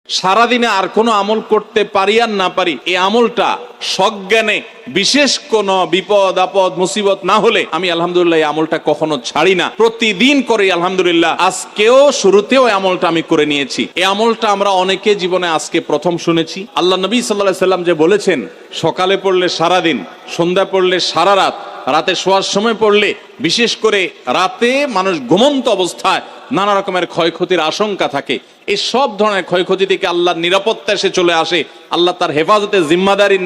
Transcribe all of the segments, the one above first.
সারাদিনে আর কোনো আমল করতে পারি আর না পারি, এই আমলটা সজ্ঞানে বিশেষ কোনো বিপদ আপদ মুসিবত না হলে আমি আলহামদুলিল্লাহ এই আমলটা কখনো ছাড়ি না, প্রতিদিন করি আলহামদুলিল্লাহ। আজকেও শুরুতেও এই আমলটা আমি করে নিয়েছি। এই আমলটা আমরা অনেকে জীবনে আজকে প্রথম শুনেছি। আল্লাহ নবী সাল্লাল্লাহু আলাইহি সাল্লাম যে বলেছেন, সকালে পড়লে সারাদিন, সন্ধ্যা পড়লে সারা রাত, রাতে শোয়ার সময় পড়লে, বিশেষ করে রাতে মানুষ ঘুমন্ত অবস্থায় নানা রকমের ক্ষয়ক্ষতির আশঙ্কা থাকে। এই সব ধরনের ক্ষয়ক্ষতি থেকে আল্লাহর নিরাপত্তা এসে চলে আসে। আল্লাহ তার হেফাজতে জিম্মাদারি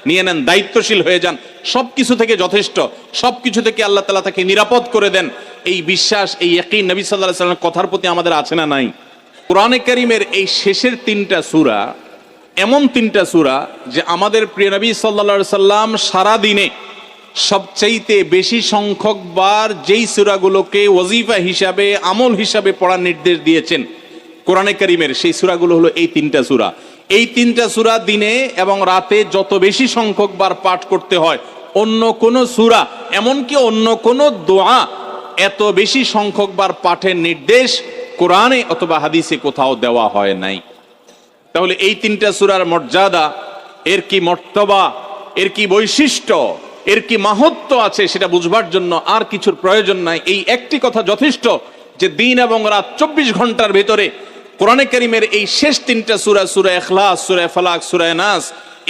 নিয়ে নেন, দায়িত্বশীল হয়ে যান। সবকিছু থেকে যথেষ্ট, সবকিছু থেকে আল্লাহ তাআলা তাকে নিরাপদ করে দেন। এই বিশ্বাস, এই ইয়াকিন নবী সাল্লাল্লাহু আলাইহি ওয়াসাল্লামের কথার প্রতি আমাদের আছে না নাই? কোরআনে কারীমের এই শেষের 3টা সূরা এমন 3টা সূরা যে আমাদের প্রিয় নবী সাল্লাল্লাহু আলাইহি সাল্লাম সারা দিনে সবচাইতে বেশি সংখ্যক বার যেই সূরাগুলোকে ওয়াজিফা হিসাবে, আমল হিসাবে পড়ার নির্দেশ দিয়েছেন কোরআনে কারীমের, সেই সূরাগুলো হলো এই 3টা সূরা। এই 3টা সূরা দিনে এবং রাতে যত বেশি সংখ্যক বার পাঠ করতে হয়, অন্য কোন সূরা, এমনকি অন্য কোন দোয়া এত বেশি সংখ্যক বার পাঠের নির্দেশ কোরআনে অথবা হাদিসে কোথাও দেওয়া হয় নাই। তাহলে এই 3টা সূরার মর্যাদা, এর কি মর্তবা, এর কি বৈশিষ্ট্য, এর কি মাহাত্ম্য আছে, সেটা বুঝবার জন্য আর কিছুর প্রয়োজন নাই। এই একটি কথা যথেষ্ট যে দিন এবং রাত 24 ঘন্টার ভেতরে কোরআনে কারীমের এই শেষ 3টা সূরা, সূরা ইখলাস, সূরা ফালাক, সূরা নাস,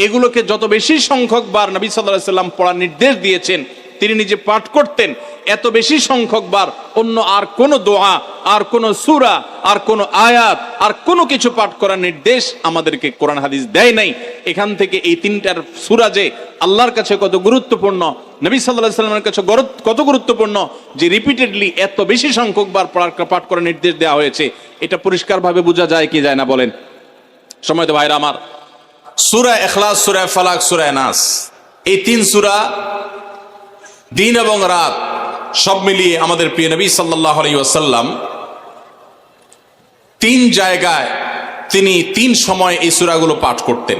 এগুলোকে যত বেশি সংখ্যক বার নবী সাল্লাল্লাহু আলাইহি সাল্লাম পড়ার নির্দেশ দিয়েছেন, তিনি নিজে পাঠ করতেন, এত বেশি সংখ্যক বার অন্য আর কোন দোয়া, আর কোন সূরা, আর কোন আয়াত, আর কোনো কিছু পাঠ করার নির্দেশ আমাদেরকে কোরআন হাদিস দেয় নাই। এখান থেকে এই 3টার সূরা যে আল্লাহর কাছে কত গুরুত্বপূর্ণ, নবী সাল্লাল্লাহু আলাইহি সাল্লামের কাছে কত গুরুত্বপূর্ণ, যে রিপিটেডলি এত বেশি সংখ্যক বার পাঠ করার নির্দেশ দেওয়া হয়েছে, এটা পরিষ্কারভাবে বোঝা যায় কি যায় না বলেন? সম্মানিত ভাইরা আমার, সূরা ইখলাস, সূরা ফালাক, সূরা নাস, এই 3 সূরা দিন এবং রাত সব মিলিয়ে আমাদের প্রিয় নবী সাল্লাল্লাহু আলাইহি ওয়াসাল্লাম 3 জায়গায় তিনি 3 সময় এই সূরাগুলো পাঠ করতেন।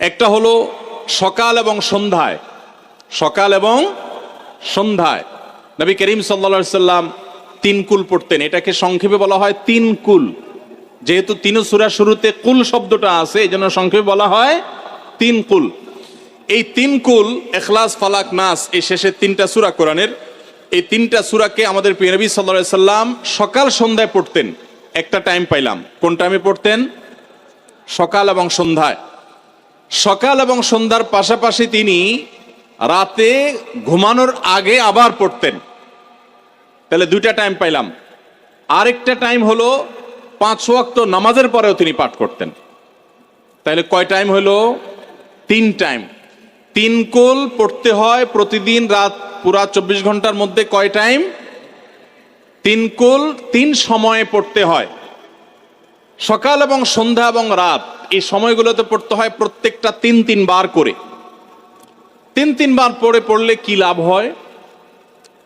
একটা হলো সকাল এবং সন্ধ্যায়। সকাল এবং সন্ধ্যায় নবী করিম সাল্লাল্লাহু আলাইহি ওয়াসাল্লাম 3 কুল পড়তেন। এটাকে সংক্ষেপে বলা হয় 3 কুল। যেহেতু 3 সূরা শুরুতে কুল শব্দটা আছে, এই জন্য সংক্ষেপে বলা হয় 3 কুল। এই 3 কুল ইখলাস, ফালাক, নাস, এই শেষের 3টা সূরা কোরআনের, এই 3টা সূরাকে আমাদের প্রিয় নবী সাল্লাল্লাহু আলাইহি সাল্লাম সকাল সন্ধ্যায় পড়তেন। একটা টাইম পাইলাম, কোন টাইমে পড়তেন? সকাল এবং সন্ধ্যায়। সকাল এবং সন্ধ্যার পাশাপাশি তিনি রাতে ঘুমানোর আগে আবার পড়তেন। তাহলে 2টা টাইম পাইলাম। আরেকটা টাইম হলো 5 ওয়াক্ত নামাজের পরেও তিনি পাঠ করতেন। তাহলে কয় টাইম হলো? 3 টাইম। 3 কুল পড়তে হয় প্রতিদিন রাত পুরা 24 ঘন্টার মধ্যে। কয় টাইম? 3 কুল 3 সময়ে পড়তে হয়। সকাল এবং সন্ধ্যা এবং রাত এই সময়গুলোতে পড়তে হয় প্রত্যেকটা 3 বার করে। 3 বার পড়লে কি লাভ হয়?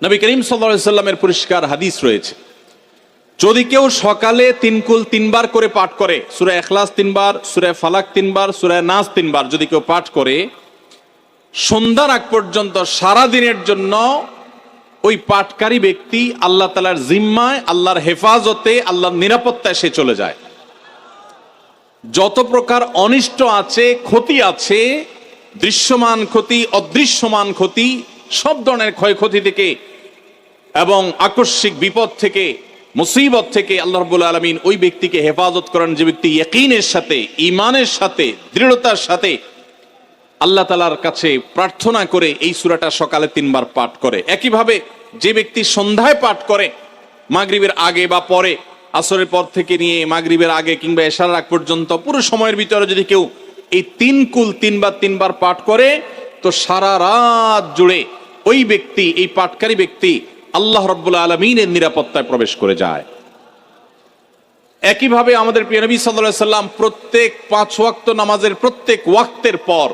নবী করিম সাল্লাল্লাহু আলাইহি সাল্লামের পরিষ্কার হাদিস রয়েছে, যদি কেউ সকালে 3 কুল 3 বার করে পাঠ করে, সূরা ইখলাস 3 বার, সূরা ফালাক 3 বার, সূরা নাস 3 বার যদি কেউ পাঠ করে, সন্ধ্যার আগ পর্যন্ত সারা দিনের জন্য ওই পাঠকারী ব্যক্তি আল্লাহ তাআলার জিম্মায়, আল্লাহর হেফাজতে, আল্লাহর নিরাপত্তায় সে চলে যায়। যত প্রকার অনিষ্ট আছে, ক্ষতি আছে, দৃশ্যমান ক্ষতি, অদৃশ্যমান ক্ষতি, সব ধরনের ক্ষয়ক্ষতি থেকে এবং আকস্মিক বিপদ থেকে, মুসিবত থেকে আল্লাহ রাব্বুল আলামিন ওই ব্যক্তিকে হেফাজত করেন, যে ব্যক্তি ইয়াকিনের সাথে, ঈমানের সাথে, দৃঢ়তার সাথে আল্লাহ তাআলার কাছে প্রার্থনা করে এই সূরাটা সকালে 3 বার পাঠ করে। একইভাবে যে ব্যক্তি সন্ধ্যায় পাঠ করে, মাগরিবের আগে বা পরে, আসরের পর থেকে নিয়ে মাগরিবের আগে কিংবা এশার আগ পর্যন্ত পুরো সময়ের ভিতরে যদি কেউ এই 3 কুল 3 বার পাঠ করে, তো সারা রাত জুড়ে ওই ব্যক্তি, এই পাঠকারী ব্যক্তি আল্লাহ রাব্বুল আলামিনের নিরাপত্তায় প্রবেশ করে যায়। একইভাবে আমাদের প্রিয় নবী সাল্লাল্লাহু আলাইহি সাল্লাম প্রত্যেক 5 ওয়াক্ত নামাজের প্রত্যেক ওয়াক্তের পর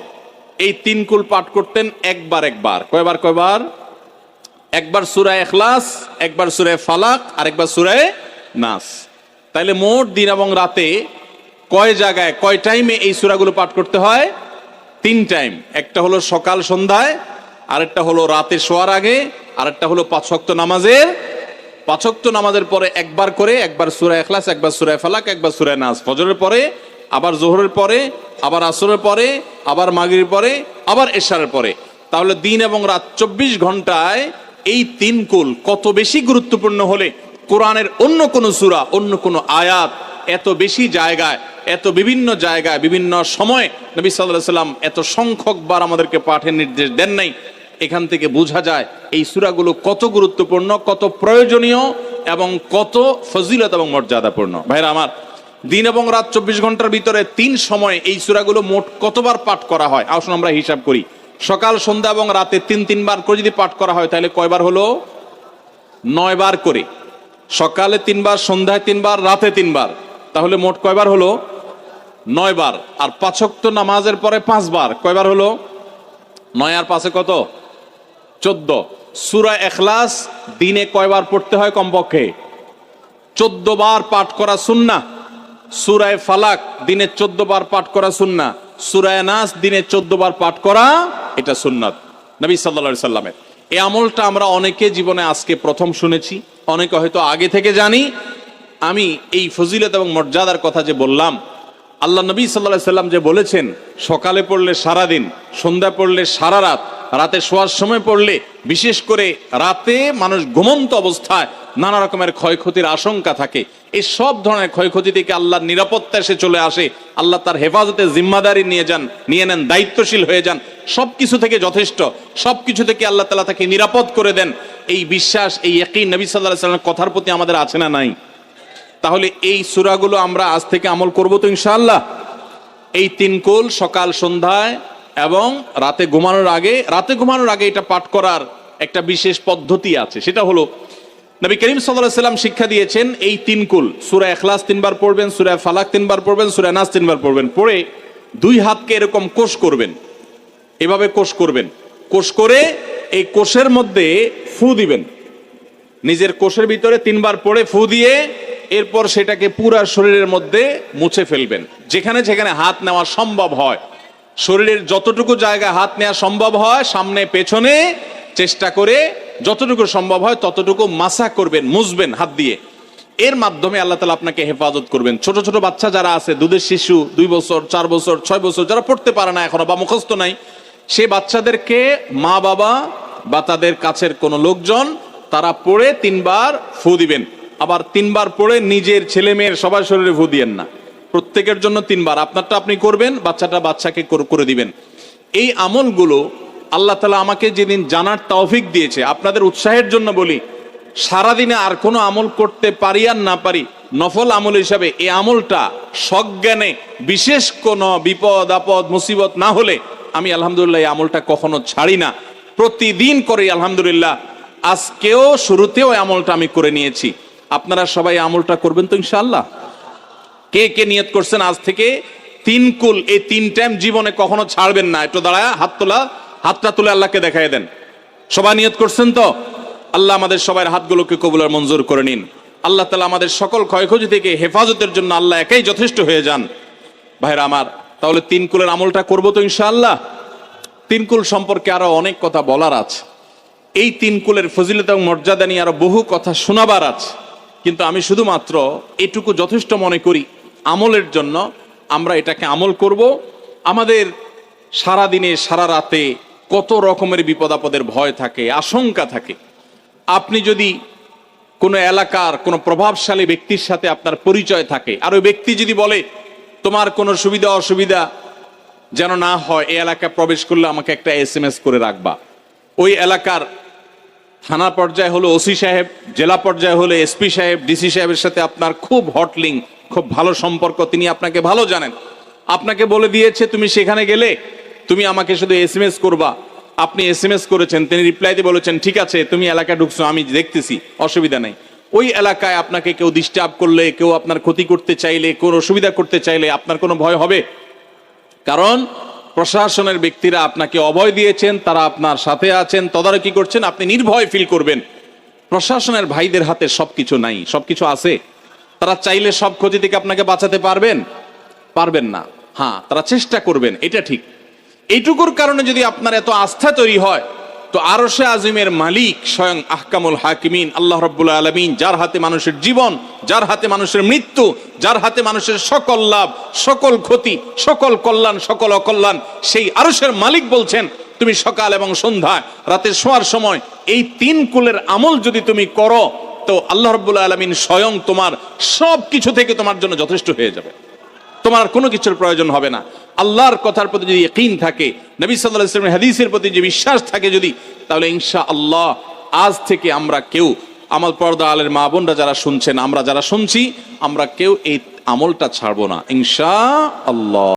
এই 3 কুল পাঠ করতেন একবার। কয়বার? একবার সূরা ইখলাস, একবার সূরা ফালাক, আর একবার সূরা নাস। তাইলে মোট দিন এবং রাতে কয় জায়গায়, কয় টাইমে এই সূরাগুলো পাঠ করতে হয়? 3 টাইম। একটা হলো সকাল সন্ধ্যায়, আরেকটা হলো রাতে শোয়ার আগে, আরেকটা হলো 5 ওয়াক্ত নামাজের 5 ওয়াক্ত নামাজের পরে একবার করে, একবার সূরা ইখলাস, একবার সূরা ফালাক, একবার সূরা নাস, ফজরের পরে, আবার যোহরের পরে, আবার আসরের পরে, আবার মাগরিবের পরে, আবার এশারের পরে। তাহলে দিন এবং রাত 24 ঘন্টায় এই 3 কুল কত বেশি গুরুত্বপূর্ণ হলে কোরআনের অন্য কোন সূরা, অন্য কোন আয়াত এত বেশি জায়গায়, এত বিভিন্ন জায়গায়, বিভিন্ন সময় নবী সাল্লাল্লাহু আলাইহি সাল্লাম এত সংখ্যক বার আমাদেরকে পাঠের নির্দেশ দেন নাই। এখান থেকে বোঝা যায় এই সূরাগুলো কত গুরুত্বপূর্ণ, কত প্রয়োজনীয় এবং কত ফজিলত এবং মর্যাদাপূর্ণ। ভাইরা আমার, দিন এবং রাত 24 ঘন্টার ভিতরে 3 সময় এই সূরাগুলো মোট কতবার পাঠ করা হয়? আসুন আমরা হিসাব করি। সকাল, সন্ধ্যা এবং রাতে 3 বার করে যদি পাঠ করা হয় তাহলে কয়বার হলো? 9 বার করে। সকালে 3 বার, সন্ধ্যায় 3 বার, রাতে 3 বার, তাহলে মোট কয়বার হলো? 9 বার। আর 5 ওয়াক্ত নামাজের পরে 5 বার, কয়বার হলো? 9 আর 5 কত? 14। সূরা ইখলাস দিনে কয়বার পড়তে হয়? কমপক্ষে 14 বার পাঠ করা সুন্নাহ। সূরা ফালাক দিনে 14 বার পাঠ করা সুন্নাহ। সূরা নাস দিনে 14 বার পাঠ করা, এটা সুন্নাত নবী সাল্লাল্লাহু আলাইহি সাল্লামের। এই আমলটা আমরা অনেকে জীবনে আজকে প্রথম শুনেছি, অনেকে হয়তো আগে থেকে জানি। আমি এই ফজিলত এবং মর্যাদার কথা যে বললাম, আল্লাহ নবী সাল্লাল্লাহু আলাইহি সাল্লাম যে বলেছেন সকালে পড়লে সারা দিন, সন্ধ্যা পড়লে সারা রাত, রাতে শোয়ার সময় পড়লে, বিশেষ করে রাতে মানুষ ঘুমন্ত অবস্থায় নানা রকমের ক্ষয়ক্ষতির আশঙ্কা থাকে। এই সব ধরনের ক্ষয়ক্ষতি থেকে আল্লাহর নিরাপত্তা এসে চলে আসে। আল্লাহ তার হেফাজতের জিম্মাদারি নিয়ে নেন, দায়িত্বশীল হয়ে যান। সবকিছু থেকে যথেষ্ট, সবকিছু থেকে আল্লাহ তাআলা তাকে নিরাপদ করে দেন। এই বিশ্বাস, এই ইয়াকিন নবী সাল্লাল্লাহু আলাইহি সাল্লামের কথার প্রতি আমাদের আছে না নাই? তাহলে এই সূরাগুলো আমরা আজ থেকে আমল করব তো ইনশাআল্লাহ। এই 3 কুল সকাল, সন্ধ্যায় এবং রাতে ঘুমানোর আগে এটা পাঠ করার একটা বিশেষ পদ্ধতি আছে। সেটা হলো নবী করিম সাল্লাল্লাহু আলাইহি সাল্লাম শিক্ষা দিয়েছেন এই 3 কুল, সূরা ইখলাস 3 বার পড়বেন, সূরা ফালাক 3 বার পড়বেন, সূরা নাস 3 বার পড়বেন। পড়ে 2 হাতকে এরকম কোষ করবেন, এভাবে কোষ করবেন। কোষ করে এই কোষের মধ্যে ফু দিবেন। নিজের কোষের ভিতরে 3 বার পড়ে ফু দিয়ে এরপর সেটাকে পুরো শরীরের মধ্যে মুছে ফেলবেন। যেখানে যেখানে হাত নেওয়া সম্ভব হয়, শরীরের যতটুকু জায়গা হাত নেওয়া সম্ভব হয়, সামনে পেছনে চেষ্টা করে যতটুকু সম্ভব হয় ততটুকু মাসা করবেন, মুছবেন হাত দিয়ে। এর মাধ্যমে আল্লাহ তাআলা আপনাকে হেফাজত করবেন। ছোট ছোট বাচ্চা যারা আছে, দুধের শিশু, 2 বছর, 4 বছর, 6 বছর, যারা পড়তে পারে না এখনো বা মুখস্থ নাই, সেই বাচ্চাদেরকে মা বাবা বা তাদের কাছের কোনো লোকজন তারা পড়ে 3 বার ফু দিবেন। আবার 3 বার পড়ে নিজের ছেলে মেয়ের সবার শরীরে ফু দিয়েন না, প্রত্যেকের জন্য 3 বার। আপনারটা আপনি করবেন, বাচ্চাটা বাচ্চাকে করে দিবেন। এই আমলগুলো আল্লাহ তাআলা আমাকে যেদিন জানার তৌফিক দিয়েছে, আপনাদের উৎসাহের জন্য বলি, সারাদিনে আর কোনো আমল করতে পারি আর না পারি, নফল আমল হিসাবে এই আমলটা সজ্ঞানে, বিশেষ কোনো বিপদ আপদ মুসিবত না হলে আমি আলহামদুলিল্লাহ এই আমলটা কখনো ছাড়ি না, প্রতিদিন করি আলহামদুলিল্লাহ। আজকেও শুরুতেও এই আমলটা আমি করে নিয়েছি। আপনারা সবাই আমলটা করবেন তো ইনশাআল্লাহ? কে কে নিয়ত করছেন আজ থেকে 3 কুল এই 3 টাইম জীবনে কখনো ছাড়বেন না? একটু দাঁড়ায় হাতটা তুলে আল্লাহকে দেখায় দেন। সবাই নিয়ত করছেন তো? আল্লাহ আমাদের সবার হাতগুলোকে কবুল আর মঞ্জুর করে নিন। আল্লাহ তাআলা আমাদের সকল ক্ষয়ক্ষতি থেকে হেফাজতের জন্য আল্লাহ একাই যথেষ্ট হয়ে যান। ভাইরা আমার, তাহলে 3 কুলের আমলটা করবো তো ইনশাআল্লাহ? 3 কুল সম্পর্কে আরো অনেক কথা বলার আছে। এই 3 কুলের ফজিলত এবং মর্যাদা নিয়ে আরো বহু কথা শোনাবার আছে, কিন্তু আমি শুধুমাত্র এটুকু যথেষ্ট মনে করি আমলের জন্য। আমরা এটাকে আমল করব। আমাদের সারা দিনে সারা রাতে কত রকমের বিপদ আপদের ভয় থাকে, আশঙ্কা থাকে। আপনি যদি কোনো এলাকার কোনো প্রভাবশালী ব্যক্তির সাথে আপনার পরিচয় থাকে, আর ওই ব্যক্তি যদি বলে তোমার কোনো সুবিধা অসুবিধা যেন না হয়, এই এলাকায় প্রবেশ করলে আমাকে একটা SMS করে রাখবা। ওই এলাকার থানা পর্যায়ে হলো ওসি সাহেব, জেলা পর্যায়ে হলে SP সাহেব, DC সাহেবের সাথে আপনার খুব হট লিঙ্ক, খুব ভালো সম্পর্ক, তিনি আপনাকে ভালো জানেন। আপনাকে বলে দিয়েছে তুমি সেখানে গেলে তুমি আমাকে শুধু SMS করবা। আপনি SMS করেছেন, তিনি রিপ্লাই দিয়ে বলেছেন ঠিক আছে তুমি এলাকায় ঢুকছো, আমি দেখতেছি, অসুবিধা নেই। ওই এলাকায় আপনাকে কেউ ডিস্টার্ব করলে, কেউ আপনার ক্ষতি করতে চাইলে, কোন অসুবিধা করতে চাইলে আপনার কোনো ভয় হবে? কারণ প্রশাসনের ব্যক্তিরা আপনাকে অভয় দিয়েছেন, তারা আপনার সাথে আছেন, তদারকি করছেন, আপনি নির্ভয় ফিল করবেন। প্রশাসনের ভাইদের হাতে সবকিছু নাই, সবকিছু আছে। তারা চাইলে সব ক্ষতি থেকে আপনাকে বাঁচাতে পারবেন না। হ্যাঁ, তারা চেষ্টা করবেন, এটা ঠিক। এইটুকুর কারণে যদি আপনার এত আস্থা তৈরি হয়, তো তো আরশে আজিমের মালিক স্বয়ং আহকামুল হাকিমিন আল্লাহ রাব্বুল আলামিন, যার হাতে মানুষের জীবন, যার হাতে মানুষের মৃত্যু, যার হাতে মানুষের সকল লাভ, সকল ক্ষতি, সকল কল্যাণ, সকল অকল্যাণ, সেই আরশের মালিক বলছেন তুমি সকাল এবং সন্ধ্যায় রাতে শোয়ার সময় এই 3 কুলের আমল যদি তুমি করো, তো আল্লাহ রাব্বুল আলামিন স্বয়ং তোমার সব কিছু থেকে তোমার জন্য যথেষ্ট হয়ে যাবে। তোমার আর কোনো কিছুর প্রয়োজন হবে না। আল্লাহর কথার প্রতি যদি ইয়াকিন থাকে, নবী সাল্লাল্লাহু আলাইহি ওয়াসাল্লামের হাদিসের প্রতি যে বিশ্বাস থাকে যদি, তাহলে ইনশাআল্লাহ আজ থেকে আমরা কেউ, আমার পর্দা আলের মা বোনরা যারা শুনছেন, আমরা যারা শুনছি, আমরা কেউ এই আমলটা ছাড়বো না ইনশাআল্লাহ।